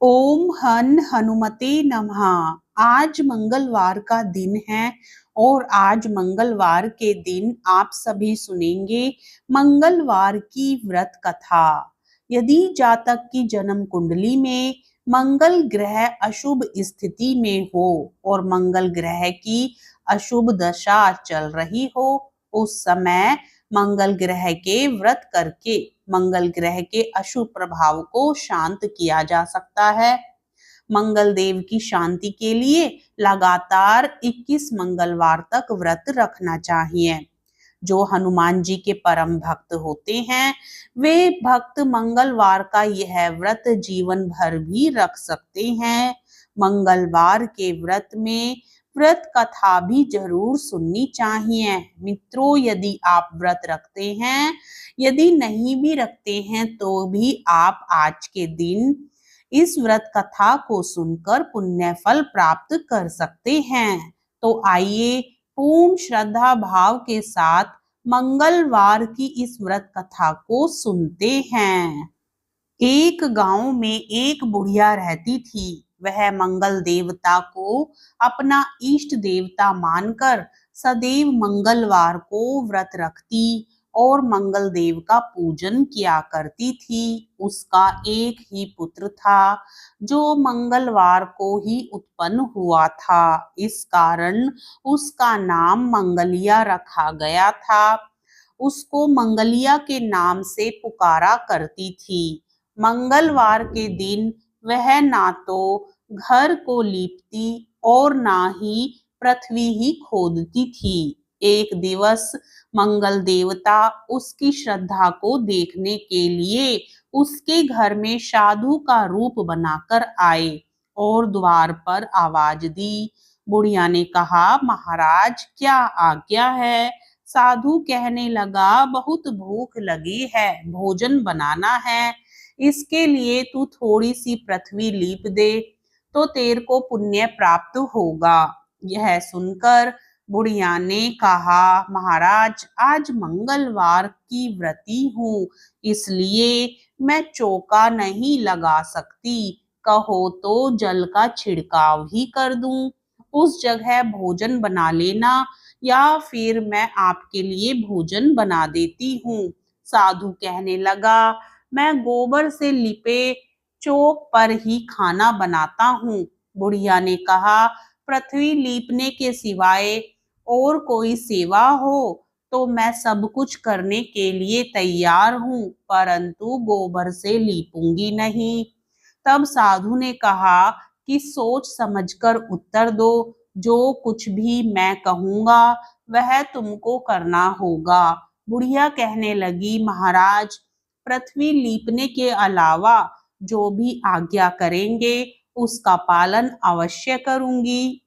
ओम हन हनुमते नमः। आज मंगलवार का दिन है और आज मंगलवार के दिन आप सभी सुनेंगे मंगलवार की व्रत कथा। यदि जातक की जन्म कुंडली में मंगल ग्रह अशुभ स्थिति में हो और मंगल ग्रह की अशुभ दशा चल रही हो, उस समय मंगल ग्रह के व्रत करके मंगल ग्रह के अशुभ प्रभाव को शांत किया जा सकता है। मंगल देव की शांति के लिए लगातार 21 मंगलवार तक व्रत रखना चाहिए। जो हनुमान जी के परम भक्त होते हैं, वे भक्त मंगलवार का यह व्रत जीवन भर भी रख सकते हैं। मंगलवार के व्रत में व्रत कथा भी जरूर सुननी चाहिए। मित्रों, यदि आप व्रत रखते हैं, यदि नहीं भी रखते हैं तो भी आप आज के दिन इस व्रत कथा को सुनकर पुण्य फल प्राप्त कर सकते हैं। तो आइए पूर्ण श्रद्धा भाव के साथ मंगलवार की इस व्रत कथा को सुनते हैं। एक गांव में एक बुढ़िया रहती थी। वह मंगल देवता को अपना इष्ट देवता मानकर सदैव मंगलवार को व्रत रखती और मंगल देव का पूजन किया करती थी। उसका एक ही पुत्र था जो मंगलवार को ही उत्पन्न हुआ था। इस कारण उसका नाम मंगलिया रखा गया था। उसको मंगलिया के नाम से पुकारा करती थी। मंगलवार के दिन वह ना तो घर को लीपती और ना ही पृथ्वी ही खोदती थी। एक दिवस मंगल देवता उसकी श्रद्धा को देखने के लिए उसके घर में साधु का रूप बनाकर आए और द्वार पर आवाज दी। बुढ़िया ने कहा, महाराज क्या आज्ञा है? साधु कहने लगा, बहुत भूख लगी है, भोजन बनाना है। इसके लिए तू थोड़ी सी पृथ्वी लीप दे तो तेरे को पुण्य प्राप्त होगा। यह सुनकर बुढ़िया ने कहा, महाराज आज मंगलवार की व्रती हूँ, इसलिए मैं चौका नहीं लगा सकती। कहो तो जल का छिड़काव ही कर दूं, उस जगह भोजन बना लेना या फिर मैं आपके लिए भोजन बना देती हूँ। साधु कहने लगा, मैं गोबर से लिपे चौक पर ही खाना बनाता हूँ। बुढ़िया ने कहा, पृथ्वी लीपने के सिवाय और कोई सेवा हो तो मैं सब कुछ करने के लिए तैयार हूँ, परंतु गोबर से लीपूंगी नहीं। तब साधु ने कहा कि सोच समझकर उत्तर दो, जो कुछ भी मैं कहूंगा वह तुमको करना होगा। बुढ़िया कहने लगी, महाराज पृथ्वी लीपने के अलावा जो भी आज्ञा करेंगे उसका पालन अवश्य करूंगी।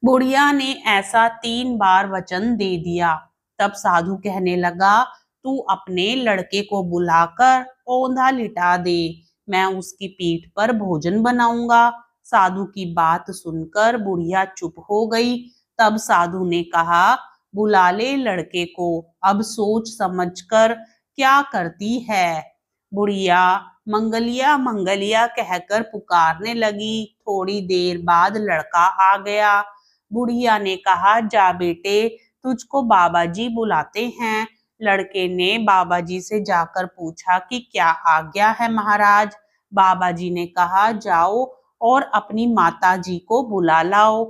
बुढ़िया ने ऐसा 3 बार वचन दे दिया। तब साधु कहने लगा, तू अपने लड़के को बुलाकर औंधा लिटा दे, मैं उसकी पीठ पर भोजन बनाऊंगा। साधु की बात सुनकर बुढ़िया चुप हो गई। तब साधु ने कहा, बुला ले लड़के को, अब सोच समझकर क्या करती है। बुढ़िया मंगलिया मंगलिया कहकर पुकारने लगी। थोड़ी देर बाद लड़का आ गया। बुढ़िया ने कहा, जा बेटे, तुझको बाबा जी बुलाते हैं। लड़के ने बाबा जी से जाकर पूछा कि क्या आज्ञा है महाराज। बाबा जी ने कहा, जाओ और अपनी माता जी को बुला लाओ।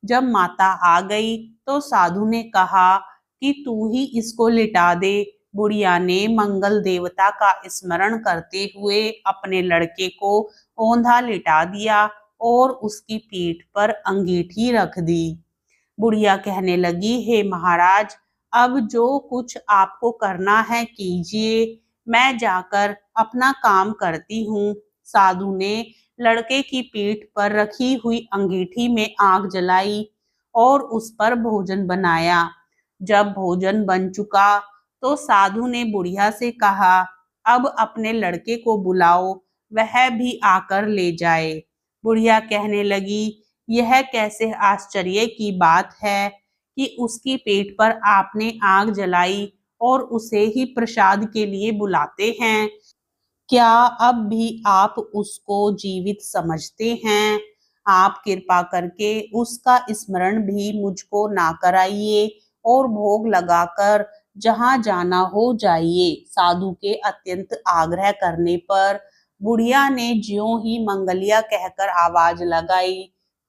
जब माता आ गई तो साधु ने कहा कि तू ही इसको लिटा दे। बुढ़िया ने मंगल देवता का स्मरण करते हुए अपने लड़के को औंधा लिटा दिया और उसकी पीठ पर अंगीठी रख दी। बुढ़िया कहने लगी, हे महाराज, अब जो कुछ आपको करना है कीजिए, मैं जाकर अपना काम करती हूँ। साधु ने लड़के की पीठ पर रखी हुई अंगीठी में आग जलाई और उस पर भोजन बनाया। जब भोजन बन चुका तो साधु ने बुढ़िया से कहा, अब अपने लड़के को बुलाओ, वह भी आकर ले जाए। बुढ़िया कहने लगी, यह कैसे आश्चर्य की बात है कि उसकी पेट पर आपने आग जलाई और उसे ही प्रसाद के लिए बुलाते हैं। क्या अब भी आप उसको जीवित समझते हैं? आप कृपा करके उसका स्मरण भी मुझको ना कराइए और भोग लगाकर जहाँ जाना हो जाइए। साधु के अत्यंत आग्रह करने पर बुढ़िया ने ज्यों ही मंगलिया कहकर आवाज लगाई,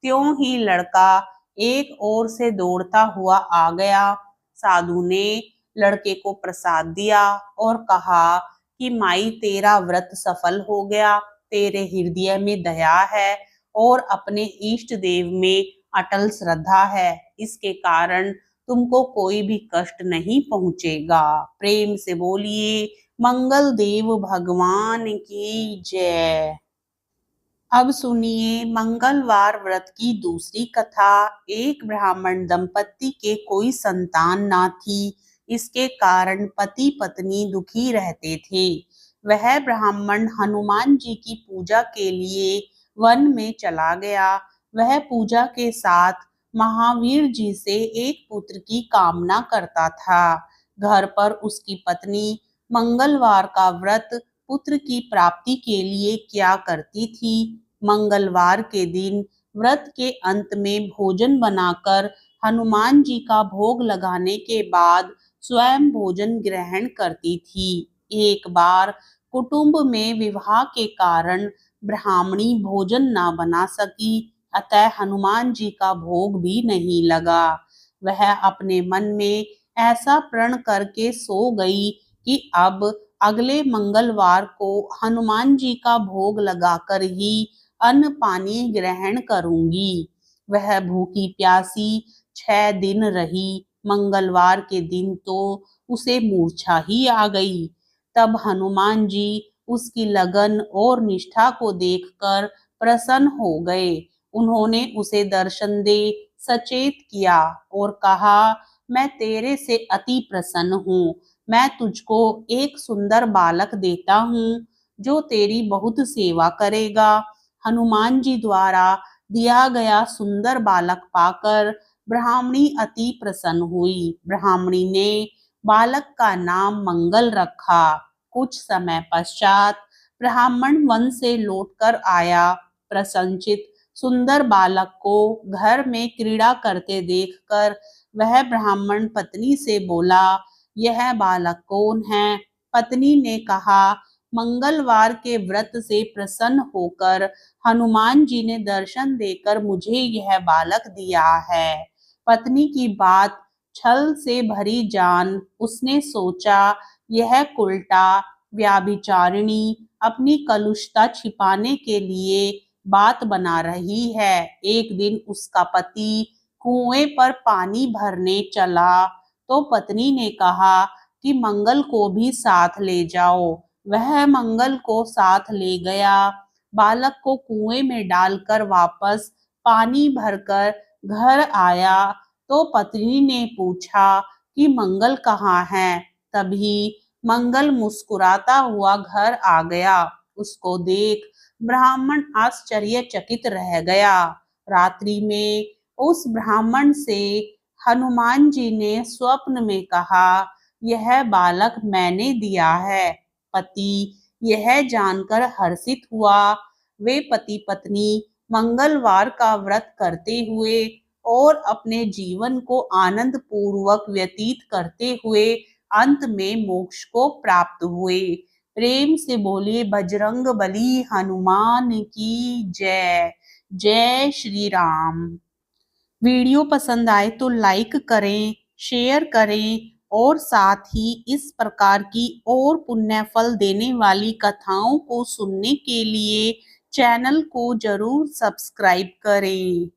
त्यों ही लड़का एक ओर से दौड़ता हुआ आ गया। साधु ने लड़के को प्रसाद दिया और कहा कि माई तेरा व्रत सफल हो गया, तेरे हृदय में दया है और अपने इष्ट देव में अटल श्रद्धा है, इसके कारण तुमको कोई भी कष्ट नहीं पहुंचेगा। प्रेम से बोलिए मंगल देव भगवान की जय। अब सुनिए मंगलवार व्रत की दूसरी कथा। एक ब्राह्मण दंपति के कोई संतान ना थी, इसके कारण पति पत्नी दुखी रहते थे। वह ब्राह्मण हनुमान जी की पूजा के लिए वन में चला गया। वह पूजा के साथ महावीर जी से एक पुत्र की कामना करता था। घर पर उसकी पत्नी मंगलवार का व्रत पुत्र की प्राप्ति के लिए क्या करती थी। मंगलवार के दिन व्रत के अंत में भोजन बनाकर हनुमान जी का भोग लगाने के बाद स्वयं भोजन ग्रहण करती थी। एक बार कुटुंब में विवाह के कारण ब्राह्मणी भोजन ना बना सकी, अतः हनुमान जी का भोग भी नहीं लगा। वह अपने मन में ऐसा प्रण करके सो गई कि अब अगले मंगलवार को हनुमान जी का भोग लगाकर ही अन्न पानी ग्रहण करूंगी। वह भूखी प्यासी 6 दिन रही। मंगलवार के दिन तो उसे मूर्छा ही आ गई। तब हनुमान जी उसकी लगन और निष्ठा को देखकर प्रसन्न हो गए। उन्होंने उसे दर्शन दे सचेत किया और कहा, मैं तेरे से अति प्रसन्न हूँ। मैं तुझको एक सुंदर बालक देता हूँ जो तेरी बहुत सेवा करेगा। हनुमान जी द्वारा दिया गया सुंदर बालक पाकर ब्राह्मणी अति प्रसन्न हुई। ब्राह्मणी ने बालक का नाम मंगल रखा। कुछ समय पश्चात ब्राह्मण वन से लौटकर आया। प्रसन्नचित सुंदर बालक को घर में क्रीड़ा करते देखकर वह ब्राह्मण पत्नी से बोला, यह बालक कौन है? पत्नी ने कहा, मंगलवार के व्रत से प्रसन्न होकर हनुमान जी ने दर्शन देकर मुझे यह बालक दिया है। पत्नी की बात छल से भरी जान उसने सोचा, यह उल्टा व्याभिचारिणी अपनी कलुषता छिपाने के लिए बात बना रही है। एक दिन उसका पति कुएं पर पानी भरने चला तो पत्नी ने कहा कि मंगल को भी साथ ले जाओ। वह मंगल को साथ ले गया। बालक को कुएं में डालकर वापस पानी भरकर घर आया तो पत्नी ने पूछा कि मंगल कहाँ है। तभी मंगल मुस्कुराता हुआ घर आ गया। उसको देख ब्राह्मण आश्चर्यचकित रह गया। रात्रि में उस ब्राह्मण से हनुमान जी ने स्वप्न में कहा, यह बालक मैंने दिया है। पति यह जानकर हर्षित हुआ। वे पति पत्नी मंगलवार का व्रत करते हुए और अपने जीवन को आनंद पूर्वक व्यतीत करते हुए अंत में मोक्ष को प्राप्त हुए। प्रेम से बोलिए बजरंग बली हनुमान की जय। जय श्री राम। वीडियो पसंद आए तो लाइक करें, शेयर करें और साथ ही इस प्रकार की और पुण्य फल देने वाली कथाओं को सुनने के लिए चैनल को जरूर सब्सक्राइब करें।